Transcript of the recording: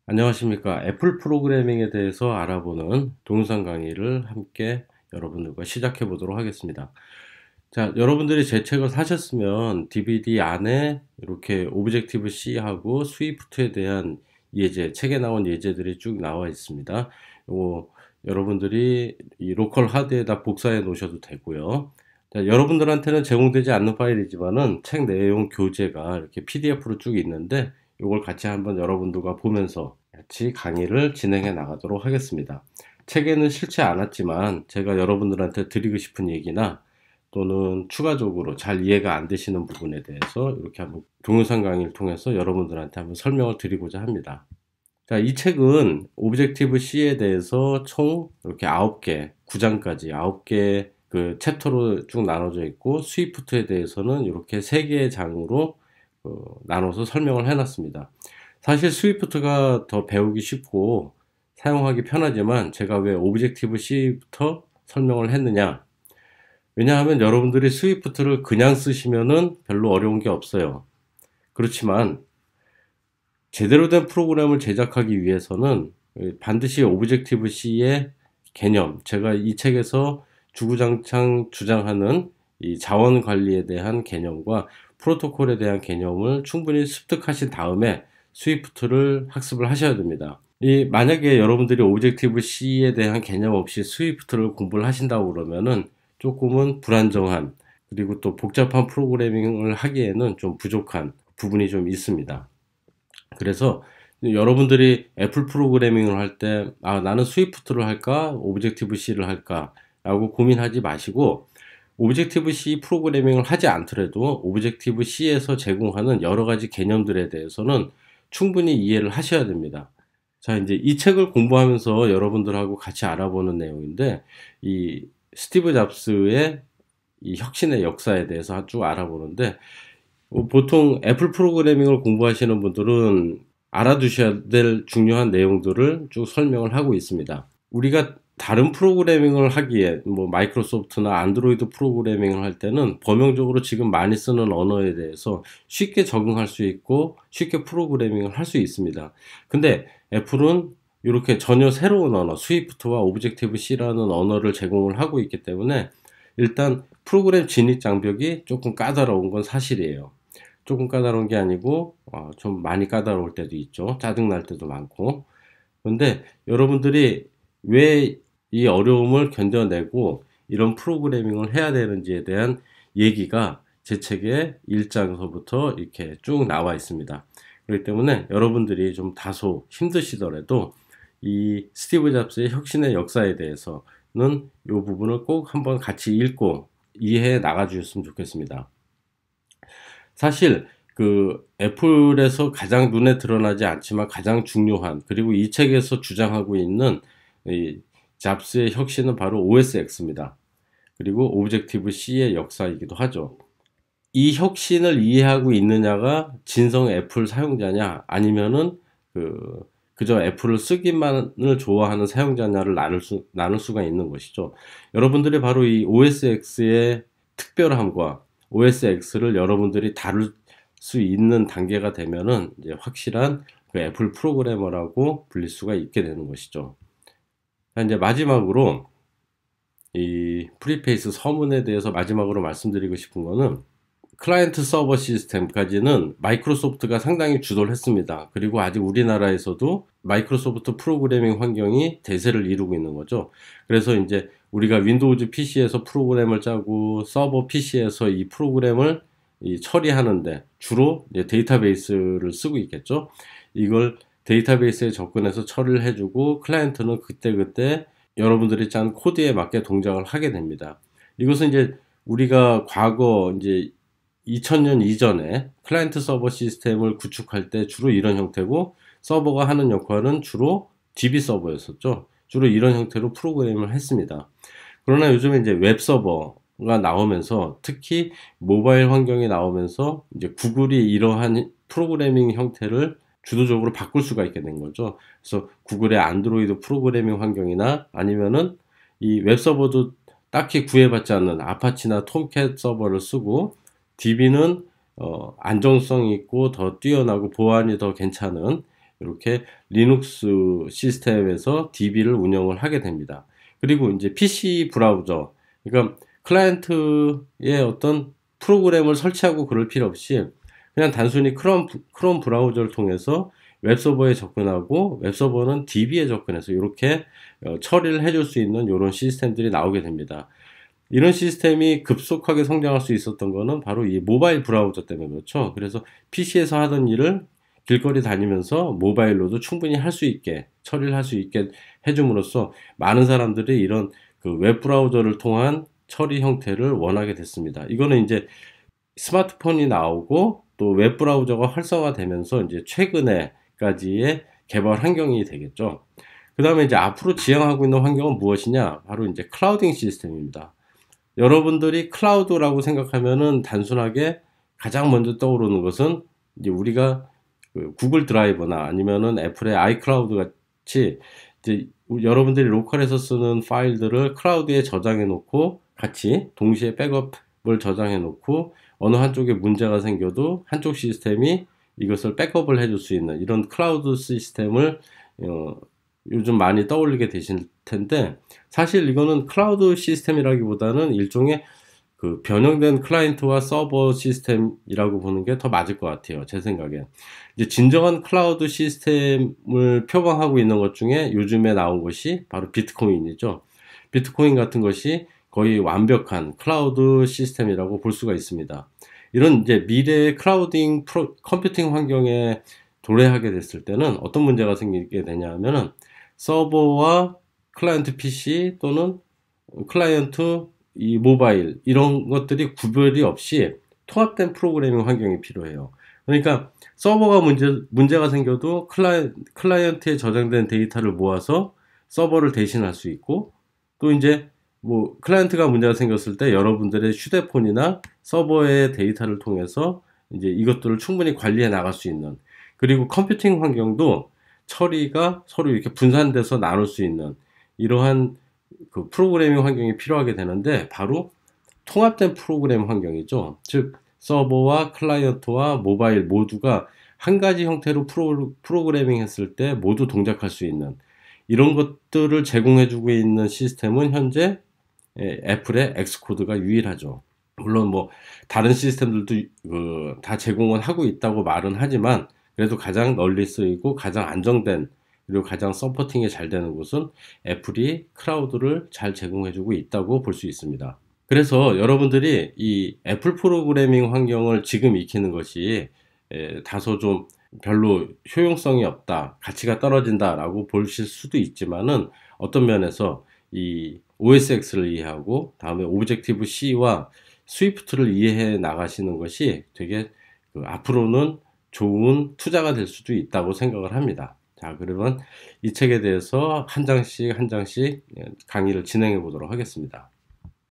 안녕하십니까. 애플 프로그래밍에 대해서 알아보는 동영상 강의를 함께 여러분들과 시작해 보도록 하겠습니다. 자, 여러분들이 제 책을 사셨으면 DVD 안에 이렇게 오브젝티브 C하고 스위프트에 대한 예제, 책에 나온 예제들이 쭉 나와 있습니다. 요거 여러분들이 이 로컬 하드에다 복사해 놓으셔도 되고요. 자, 여러분들한테는 제공되지 않는 파일이지만은 책 내용 교재가 이렇게 PDF로 쭉 있는데 이걸 같이 한번 여러분들과 보면서 같이 강의를 진행해 나가도록 하겠습니다. 책에는 실지 않았지만 제가 여러분들한테 드리고 싶은 얘기나 또는 추가적으로 잘 이해가 안 되시는 부분에 대해서 이렇게 한번 동영상 강의를 통해서 여러분들한테 한번 설명을 드리고자 합니다. 자, 이 책은 오브젝티브 C에 대해서 총 이렇게 9개, 9장까지 9개 그 챕터로 쭉 나눠져 있고, 스위프트에 대해서는 이렇게 3개의 장으로 나눠서 설명을 해놨습니다. 사실 스위프트가 더 배우기 쉽고 사용하기 편하지만 제가 왜 오브젝티브 C부터 설명을 했느냐? 왜냐하면 여러분들이 스위프트를 그냥 쓰시면은 별로 어려운 게 없어요. 그렇지만 제대로 된 프로그램을 제작하기 위해서는 반드시 오브젝티브 C의 개념, 제가 이 책에서 주구장창 주장하는 이 자원 관리에 대한 개념과 프로토콜에 대한 개념을 충분히 습득하신 다음에 스위프트를 학습을 하셔야 됩니다. 만약에 여러분들이 오브젝티브 C에 대한 개념 없이 스위프트를 공부를 하신다고 그러면은 조금은 불안정한, 그리고 또 복잡한 프로그래밍을 하기에는 좀 부족한 부분이 좀 있습니다. 그래서 여러분들이 애플 프로그래밍을 할 때, 나는 스위프트를 할까? 오브젝티브 C를 할까? 라고 고민하지 마시고, 오브젝티브 C 프로그래밍을 하지 않더라도 오브젝티브 C에서 제공하는 여러 가지 개념들에 대해서는 충분히 이해를 하셔야 됩니다. 자, 이제 이 책을 공부하면서 여러분들하고 같이 알아보는 내용인데, 이 스티브 잡스의 이 혁신의 역사에 대해서 쭉 알아보는데, 보통 애플 프로그래밍을 공부하시는 분들은 알아두셔야 될 중요한 내용들을 쭉 설명을 하고 있습니다. 우리가 다른 프로그래밍을 하기에 마이크로소프트나 안드로이드 프로그래밍을 할 때는 범용적으로 지금 많이 쓰는 언어에 대해서 쉽게 적응할 수 있고 쉽게 프로그래밍을 할 수 있습니다. 근데 애플은 이렇게 전혀 새로운 언어, 스위프트와 오브젝티브 C라는 언어를 제공을 하고 있기 때문에 일단 프로그램 진입 장벽이 조금 까다로운 건 사실이에요. 조금 까다로운 게 아니고 좀 많이 까다로울 때도 있죠. 짜증날 때도 많고. 그런데 여러분들이 왜 이 어려움을 견뎌내고 이런 프로그래밍을 해야 되는지에 대한 얘기가 제 책의 1장서부터 이렇게 쭉 나와 있습니다. 그렇기 때문에 여러분들이 좀 다소 힘드시더라도 이 스티브 잡스의 혁신의 역사에 대해서는 이 부분을 꼭 한번 같이 읽고 이해해 나가 주셨으면 좋겠습니다. 사실 애플에서 가장 눈에 드러나지 않지만 가장 중요한, 그리고 이 책에서 주장하고 있는 이 잡스의 혁신은 바로 OSX입니다. 그리고 오브젝티브 C의 역사이기도 하죠. 이 혁신을 이해하고 있느냐가 진성 애플 사용자냐, 아니면은 그저 애플을 쓰기만을 좋아하는 사용자냐를 나눌 수가 있는 것이죠. 여러분들이 바로 이 OSX의 특별함과 OSX를 여러분들이 다룰 수 있는 단계가 되면은 이제 확실한 애플 프로그래머라고 불릴 수가 있게 되는 것이죠. 이제 마지막으로 이 프리페이스 서문에 대해서 마지막으로 말씀드리고 싶은 거는, 클라이언트 서버 시스템까지는 마이크로소프트가 상당히 주도를 했습니다. 그리고 아직 우리나라에서도 마이크로소프트 프로그래밍 환경이 대세를 이루고 있는 거죠. 그래서 이제 우리가 윈도우즈 PC에서 프로그램을 짜고 서버 PC에서 이 프로그램을 처리하는데 주로 이제 데이터베이스를 쓰고 있겠죠. 이걸 데이터베이스에 접근해서 처리를 해주고, 클라이언트는 그때그때 여러분들이 짠 코드에 맞게 동작을 하게 됩니다. 이것은 이제 우리가 과거 이제 2000년 이전에 클라이언트 서버 시스템을 구축할 때 주로 이런 형태고, 서버가 하는 역할은 주로 DB 서버였었죠. 주로 이런 형태로 프로그램을 했습니다. 그러나 요즘에 이제 웹 서버가 나오면서, 특히 모바일 환경이 나오면서 이제 구글이 이러한 프로그래밍 형태를 주도적으로 바꿀 수가 있게 된 거죠. 그래서 구글의 안드로이드 프로그래밍 환경이나 아니면은 이 웹 서버도 딱히 구애받지 않는 아파치나 톰캣 서버를 쓰고, DB는 안정성 있고 더 뛰어나고 보안이 더 괜찮은 이렇게 리눅스 시스템에서 DB를 운영을 하게 됩니다. 그리고 이제 PC 브라우저, 그러니까 클라이언트의 어떤 프로그램을 설치하고 그럴 필요 없이 그냥 단순히 크롬 브라우저를 통해서 웹서버에 접근하고 웹서버는 DB에 접근해서 이렇게 처리를 해줄 수 있는 이런 시스템들이 나오게 됩니다. 이런 시스템이 급속하게 성장할 수 있었던 거는 바로 이 모바일 브라우저 때문에 그렇죠. 그래서 PC에서 하던 일을 길거리 다니면서 모바일로도 충분히 할 수 있게, 처리를 할 수 있게 해줌으로써 많은 사람들이 이런 그 웹 브라우저를 통한 처리 형태를 원하게 됐습니다. 이거는 이제 스마트폰이 나오고 또 웹 브라우저가 활성화되면서 이제 최근에까지의 개발 환경이 되겠죠. 그 다음에 이제 앞으로 지향하고 있는 환경은 무엇이냐? 바로 이제 클라우딩 시스템입니다. 여러분들이 클라우드라고 생각하면은 단순하게 가장 먼저 떠오르는 것은 이제 우리가 그 구글 드라이브나 아니면은 애플의 아이클라우드 같이 이제 여러분들이 로컬에서 쓰는 파일들을 클라우드에 저장해 놓고 같이 동시에 백업을 저장해 놓고 어느 한쪽에 문제가 생겨도 한쪽 시스템이 이것을 백업을 해줄 수 있는 이런 클라우드 시스템을 요즘 많이 떠올리게 되실 텐데, 사실 이거는 클라우드 시스템이라기보다는 일종의 그 변형된 클라이언트와 서버 시스템이라고 보는 게 더 맞을 것 같아요. 제 생각엔. 이제 진정한 클라우드 시스템을 표방하고 있는 것 중에 요즘에 나온 것이 바로 비트코인이죠. 비트코인 같은 것이 거의 완벽한 클라우드 시스템이라고 볼 수가 있습니다. 이런 이제 미래의 클라우딩 컴퓨팅 환경에 도래하게 됐을 때는 어떤 문제가 생기게 되냐면은 서버와 클라이언트 PC 또는 클라이언트 이 모바일 이런 것들이 구별이 없이 통합된 프로그래밍 환경이 필요해요. 그러니까 서버가 문제가 생겨도 클라이언트에 저장된 데이터를 모아서 서버를 대신할 수 있고, 또 이제 뭐 클라이언트가 문제가 생겼을 때 여러분들의 휴대폰이나 서버의 데이터를 통해서 이제 이것들을 충분히 관리해 나갈 수 있는, 그리고 컴퓨팅 환경도 처리가 서로 이렇게 분산돼서 나눌 수 있는 이러한 그 프로그래밍 환경이 필요하게 되는데, 바로 통합된 프로그램 환경이죠. 즉 서버와 클라이언트와 모바일 모두가 한 가지 형태로 프로그래밍 했을 때 모두 동작할 수 있는 이런 것들을 제공해주고 있는 시스템은 현재 애플의 엑스코드가 유일하죠. 물론 뭐 다른 시스템들도 다 제공은 하고 있다고 말은 하지만, 그래도 가장 널리 쓰이고 가장 안정된 그리고 가장 서포팅이 잘 되는 곳은 애플이 클라우드를 잘 제공해주고 있다고 볼 수 있습니다. 그래서 여러분들이 이 애플 프로그래밍 환경을 지금 익히는 것이 다소 좀 별로 효용성이 없다, 가치가 떨어진다라고 보실 수도 있지만은, 어떤 면에서 이 OSX를 이해하고 다음에 오브젝티브 C와 스위프트를 이해해 나가시는 것이 되게 앞으로는 좋은 투자가 될 수도 있다고 생각을 합니다. 자, 그러면 이 책에 대해서 한 장씩 강의를 진행해 보도록 하겠습니다.